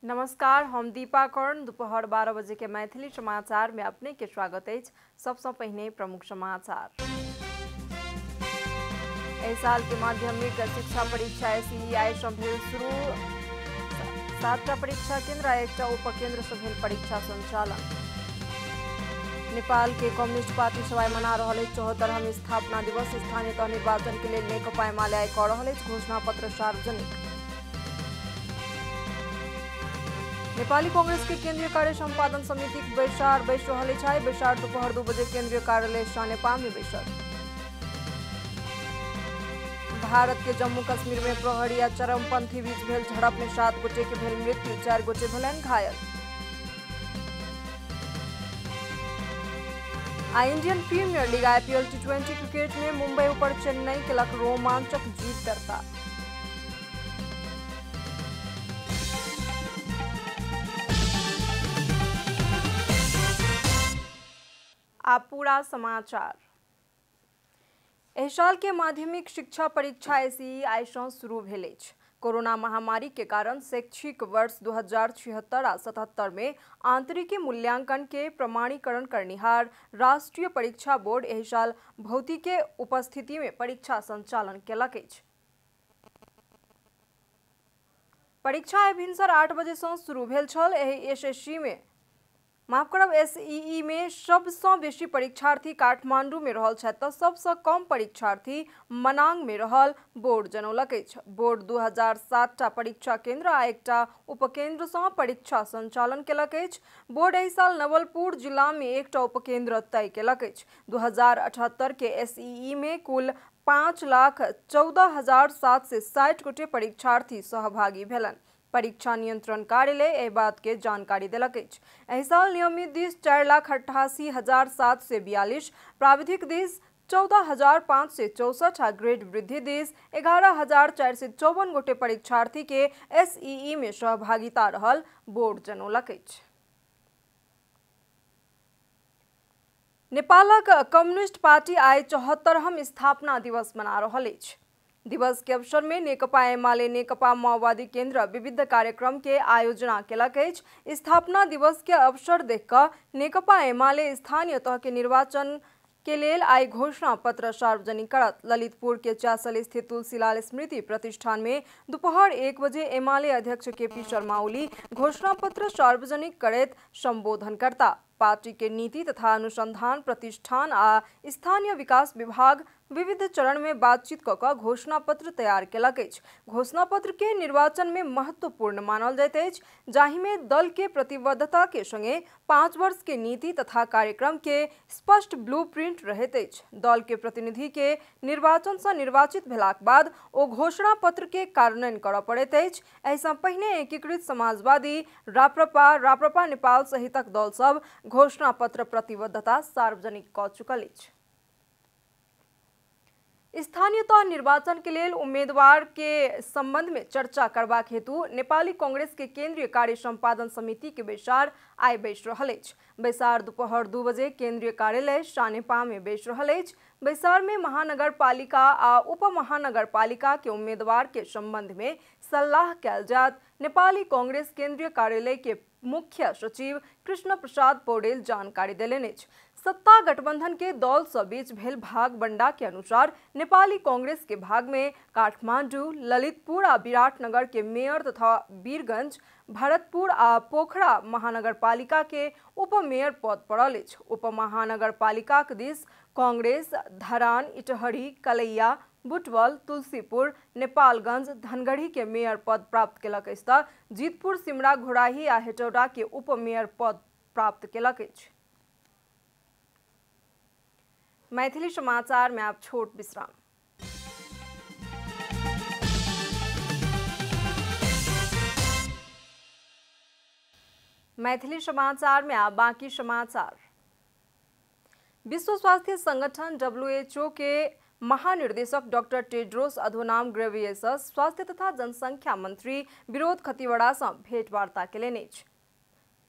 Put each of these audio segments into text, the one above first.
नमस्कार, हम दीपा कर्ण। दोपहर 12 बजे के मैथिली समाचार में अपने के स्वागत है। सबसे पहले प्रमुख समाचार। इस साल के माध्यमिक शिक्षा परीक्षा SEI भेल शुरू। 7टा परीक्षा केंद्र आ 1टा उपकेंद्र से भेल परीक्षा संचालन। नेपाल के कम्युनिस्ट पार्टी सभा मना रहल 74वां स्थापना दिवस। स्थानीय तह निर्वाचन के लिए नेकपा एमाले कऽ रहल घोषणा पत्र सार्वजनिक। नेपाली कांग्रेस के केंद्रीय कार्य संपादन समिति बैसार बैस रहल छै। बैसार दोपहर 2 बजे केंद्रीय कार्यालय सानेपा में बैसत। भारत के जम्मू कश्मीर में प्रहरी आ चरमपंथी बीच भेल झड़प में 7 गोटे के भेल मृत्यु, 4 गोटे भेलनि घायल। आ Indian premiere league IPL T20 cricket में मुंबई ऊपर चेन्नई के लक रोमांचक जीत दर्ता। आप पूरा समाचार। एहि साल के माध्यमिक शिक्षा परीक्षा SEI शुरू भेल अछि। कोरोना महामारी के कारण शैक्षिक वर्ष 2076 आ 77 में आंतरिक मूल्यांकन के प्रमाणीकरण करनिहार राष्ट्रीय परीक्षा बोर्ड एहि साल भौतिक उपस्थिति में परीक्षा संचालन केलक अछि। परीक्षा आइ भिनसर 8 बजे से शुरू भेल छल। एहि SEE में सबसे बेसी परीक्षार्थी काठमांडू में रहल छथि तऽ सबसे कम परीक्षार्थी मनांग में रहल बोर्ड जनौलक अछि। बोर्ड 2007टा परीक्षा केंद्र आ 1टा उपकेंद्र से परीक्षा संचालन केलक अछि। बोर्ड एहि साल नवलपुर जिला में 1टा उपकेंद्र तय केलक अछि। 2078 के SEE में कुल 5,14,760 गोटे परीक्षार्थी सहभागी भेलनि। परीक्षा नियंत्रण कार्यालय एहि बात के जानकारी देलक अछि। एहि साल नियमित दिस 4,88,742, प्राविधिक दिस 14,564 आ ग्रेड वृद्धि दिस 11,454 गोटे परीक्षार्थी के SEE में सहभागिता रहल बोर्ड जनौलक अछि। नेपालक कम्युनिस्ट पार्टी आइ 74वां स्थापना दिवस मना रहल अछि। दिवस के अवसर में नेकपा एमाले नेकपा माओवादी केंद्र विविध कार्यक्रम के आयोजना केलक अछि। स्थापना दिवस के अवसर देखकर नेकपा एमाले स्थानीय तह के निर्वाचन के लेल आइ घोषणा पत्र सार्वजनिक करत। ललितपुर के चासल स्थित तुलसीलाल स्मृति प्रतिष्ठान में दोपहर 1 बजे एमाले अध्यक्ष KP शर्मा ओली घोषणा पत्र सार्वजनिक करैत संबोधन करता। पार्टी के नीति तथा अनुसंधान प्रतिष्ठान आ स्थानीय विकास विभाग विविध चरण में बातचीत कऽ घोषणा पत्र तैयार केलक अछि। घोषणा पत्र के निर्वाचन में महत्वपूर्ण मानल जाइत अछि, जाहि में दल के प्रतिबद्धता के संगे 5 वर्ष के नीति तथा कार्यक्रम के स्पष्ट ब्लूप्रिंट रहैत अछि। दल के प्रतिनिधि के निर्वाचन से निर्वाचित भेलाक बाद ओ घोषणा पत्र के कार्यान्वयन करऽ पड़ैत अछि। एहि सँ पहिने एकीकृत समाजवादी राप्रपा नेपाल सहितक दल सब घोषणा पत्र प्रतिबद्धता सार्वजनिक कऽ चुकल अछि। स्थानीय तह निर्वाचन के लेल उम्मीदवार के संबंध में चर्चा करबाक हेतु नेपाली कांग्रेस के केंद्रीय कार्य संपादन समिति के बैसार आइ बैस रहल अछि। बैसार दोपहर 2 बजे केंद्रीय कार्यालय सानेपा में बैस रहल अछि। बैसार में महानगर पालिका आ उप महानगर पालिका के उम्मीदवार के संबंध में सलाह कयल जात। नेपाली कांग्रेस केंद्रीय कार्यालय के मुख्य सचिव कृष्ण प्रसाद पौडेल जानकारी देलनि अछि। सत्ता गठबंधन के दल से बीच भेल भाग बंडा के अनुसार नेपाली कांग्रेस के भाग में काठमांडू, ललितपुर आ विराटनगर के मेयर तथा वीरगंज, भरतपुर आ पोखरा महानगर पालिका के उप मेयर पद पड़ल अछि। उप महानगर पालिका के दिस कांग्रेस धरान, इटहरी, कलैया, बुटवल, तुलसीपुर, नेपालगंज, धनगढ़ी के मेयर पद प्राप्त केलक अछि तऽ जीतपुर, सिमरा, घोराही आ हेटौडा के उप मेयर पद प्राप्त केलक अछि। मैथिली समाचार में आप छोट विश्राम। मैथिली समाचार में आप बाकी समाचार। विश्व स्वास्थ्य संगठन WHO के महानिर्देशक डॉक्टर टेड्रोस अधोनाम ग्रेवियसस स्वास्थ्य तथा जनसंख्या मंत्री विनोद खतिवड़ा से भेंटवार्ता केलनि अछि।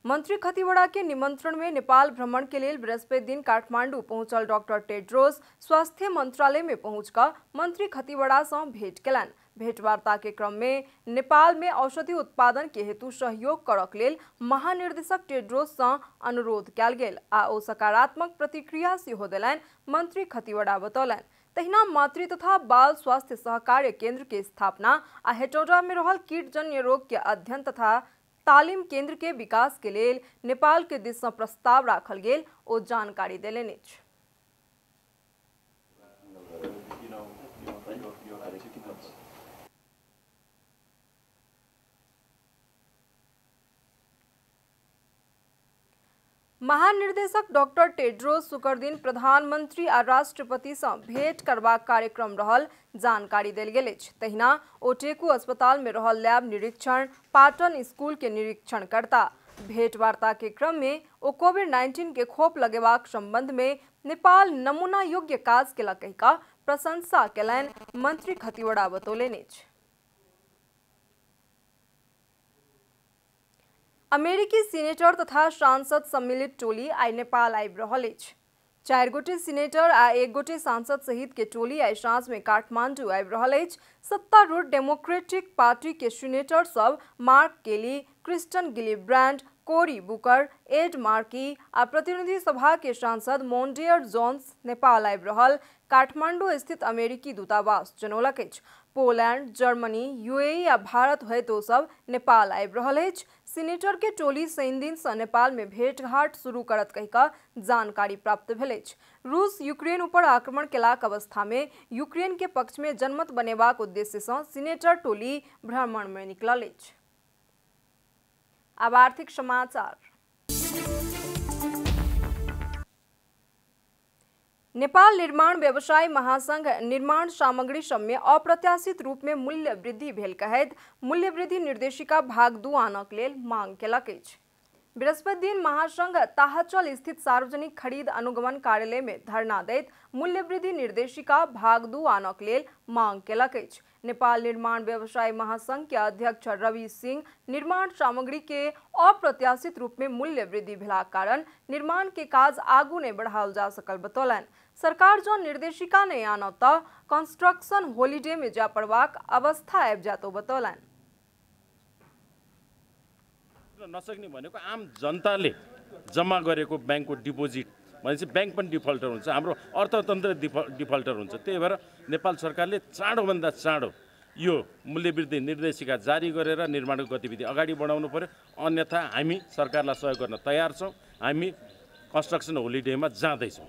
मंत्री खतिवड़ा के निमंत्रण में नेपाल भ्रमण के लिए बृहस्पति दिन काठमांडू पहुंचल डॉक्टर टेड्रोस स्वास्थ्य मंत्रालय में पहुंचकर मंत्री खतिवड़ा से भेंट केलन। भेंटवार्ता के क्रम में नेपाल में औषधि उत्पादन के हेतु सहयोग करक लेल महानिर्देशक टेड्रोस से अनुरोध कयल गेल आ ओ सकारात्मक प्रतिक्रिया सेहो देलनि। मंत्री खतिवड़ा बतौलनि तहिना मातृ तथा बाल स्वास्थ्य सहकार्य केंद्र के स्थापना आ हेटौड़ा में रहल कीटजन्य रोग के अध्ययन तथा तालीम केंद्र के विकास के लिए नेपाल के दिस से प्रस्ताव राखल गेल ओ जानकारी देलनि अछि। महानिर्देशक डॉक्टर टेड्रोस शुक्र दिन प्रधानमंत्री आ राष्ट्रपति से भेंट करबाक कार्यक्रम रहल जानकारी देल गेल अछि। तहिना ओ टेकू अस्पताल में रहल लैब निरीक्षण, पाटन स्कूल के निरीक्षण करता। भेंटवार्ता के क्रम में ओ कोविड-19 के खोप लगेबाक संबंध में नेपाल नमूना योग्य काज केलक कहिका प्रशंसा केलनि। मंत्री खतिवड़ा बतौलनि अछि। अमेरिकी सीनेटर तथा सांसद सम्मिलित टोली आई नेपाल आबि रहल अछि। 4 गोटे सीनेटर आ 1 गोटे सांसद सहित के टोली आई साँझ में काठमांडू आबि रहल अछि। सत्तारूढ़ डेमोक्रेटिक पार्टी के सीनेटर सब मार्क केली, क्रिस्टन गिलिब्रांड, कोरी बुकर, एड मार्की आ प्रतिनिधि सभा के सांसद मोन्डेयर जोन्स नेपाल आबि रहल काठमांडू स्थित अमेरिकी दूतावास जनौलक अछि। पोलैंड, जर्मनी, यूएई आ भारत होइत ओ सब नेपाल आबि रहल अछि। सीनेटर के टोली शनि दिन से नेपाल में भेंटघाट शुरू करत कहिका जानकारी प्राप्त भेल अछि। रूस यूक्रेन ऊपर आक्रमण केलाक अवस्था में यूक्रेन के पक्ष में जनमत बनेबाक उद्देश्य से सीनेटर टोली भ्रमण में निकलल अछि। अब आर्थिक समाचार। नेपाल निर्माण व्यवसाय महासंघ निर्माण सामग्री सब में अप्रत्याशित रूप में मूल्य वृद्धि भेल कहैत मूल्य वृद्धि निर्देशिका भाग 2 आनक लेल मांग केलक अछि। बृहस्पति दिन महासंघ ताहाचल स्थित सार्वजनिक खरीद अनुगमन कार्यालय में धरना दैत मूल्य वृद्धि निर्देशिका भाग 2 आनक लेल मांग केलक अछि। नेपाल निर्माण व्यवसाय महासंघ के अध्यक्ष रवि सिंह निर्माण सामग्री के अप्रत्याशित रूप में मूल्य वृद्धि भेलाक कारण निर्माण के काज आगू नहीं बढ़ाओल जा सकल बतौलनि। सरकार जो निर्देशिका नहीं आनो त कंस्ट्रक्शन हॉलिडे में जा पड़बाक अवस्था आबि जातो बतौलनि। नसक्ने भनेको आम जनताले जम्मा गरेको बैंकको डिपोजिट भनेपछि बैंक पनि डिफल्टर हुन्छ, हाम्रो अर्थतन्त्र डिफल्टर हुन्छ। त्यही भएर नेपाल सरकारले चाँडोभन्दा चाँडो यो मूल्यवृद्धि निर्देशिका जारी गरेर निर्माणको गतिविधि अगाडि बढाउनु पर्यो। अन्यथा हामी सरकारलाई सहयोग गर्न तयार छौँ। हामी कंस्ट्रक्सन होलिडेमा जाँदैछौँ।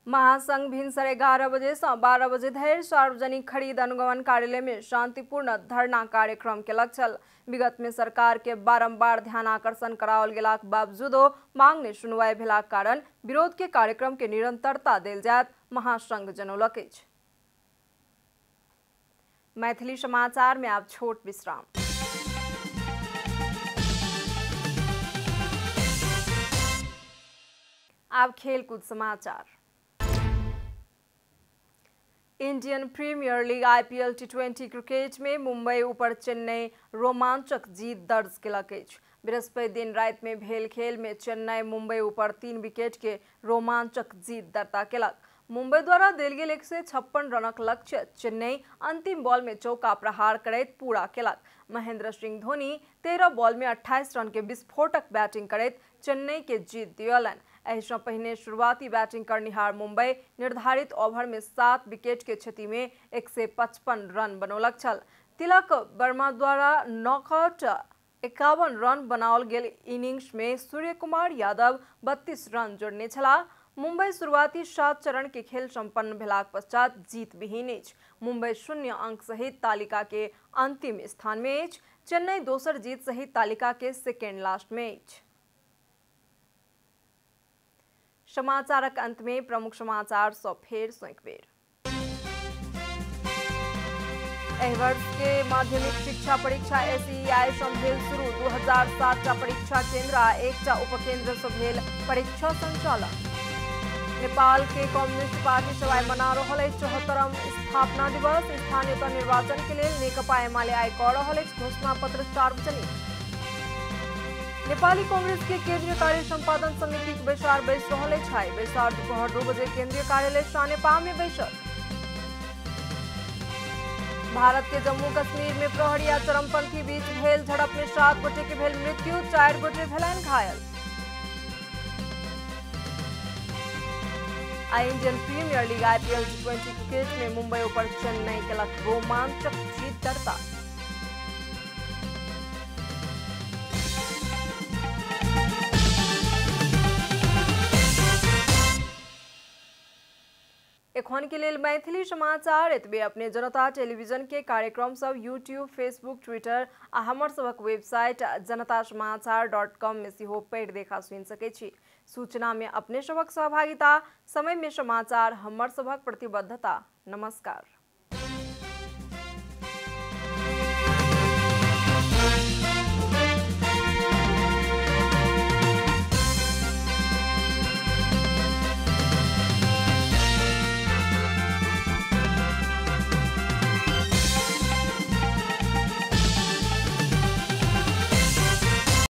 महासंघ भिनसर 11 बजे से 12 बजे धरि सार्वजनिक खरीद अनुगमन कार्यालय में शांतिपूर्ण धरना कार्यक्रम केलक छल। विगत में सरकार के बारंबार ध्यान आकर्षण कराओल गेलाक बावजूदो मांग ने सुनवाई भेलाक कारण विरोध के कार्यक्रम के निरंतरता देल जायत महासंघ जनौलक अछि। मैथिली समाचार में आप छोट विश्राम। अब खेलकूद समाचार। Indian premiere league IPL T20 cricket में मुंबई ऊपर चेन्नई रोमांचक जीत दर्ज केलक अछि। बृहस्पति दिन रात में भेल खेल में चेन्नई मुंबई ऊपर 3 विकेट के रोमांचक जीत दर्ता केलक। मुंबई द्वारा देल गेल 156 रनक लक्ष्य चेन्नई अंतिम बॉल में चौका प्रहार करैत पूरा केलक। महेंद्र सिंह धोनी 13 बॉल में 28 रन के विस्फोटक बैटिंग करैत चेन्नई के जीत दियौलनि। एहि सँ पहिने शुरुआती बैटिंग करनिहार मुंबई निर्धारित ओवर में 7 विकेट के क्षति में 155 रन बनौलक छल। तिलक वर्मा द्वारा नॉकआउट 51 रन बनाओल गेल इनिंग्स में सूर्य कुमार यादव 32 रन जोड़ने छलाह। मुंबई शुरुआती 7 चरण के खेल संपन्न भेलाक पश्चात जीत विहीन अछि। मुंबई 0 अंक सहित तालिका के अंतिम स्थान में अछि। चेन्नई दोसर जीत सहित तालिका के सेकेंड लास्ट में अछि। समाचारक अंत में प्रमुख समाचार सौ फेर सो एक बेर। एहि वर्ष के माध्यमिक शिक्षा परीक्षा SEI सँ भेल शुरू। 2007 टा परीक्षा केंद्र आ 1 टा उपकेंद्र सँ भेल परीक्षा संचालन। नेपाल के कम्युनिस्ट पार्टी सब आई मना रहल अछि 74म स्थापना दिवस। स्थानीय निर्वाचन के लिए नेकपा एमाले आई कऽ रहल अछि घोषणा पत्र सार्वजनिक। नेपाली कांग्रेस के केंद्रीय कार्य संपादन समिति की बैसार बैस रहले छाई। बैसार दोपहर 2 बजे केंद्रीय कार्यालय सानेपा में बैठक। भारत के जम्मू कश्मीर में प्रहरी आ चरमपंथी बीच भेल झड़प में 7 गोटे के भेल मृत्यु, 4 गोटे भेलन घायल। Indian premiere league IPL T20 cricket में मुंबई ऊपर चेन्नई के लक रोमांचक जीत दर्ता। एखन के लेल मैथिली समाचार एतबे। अपने जनता टेलीविजन के कार्यक्रम सब यूट्यूब, फेसबुक, ट्विटर आ हमर सबक वेबसाइट janatasamaachar.com में सेहो पढ़ि देखा सुनि सकै छी। सूचना में अपने सबक सहभागिता, समय में समाचार हमर सबक प्रतिबद्धता। नमस्कार।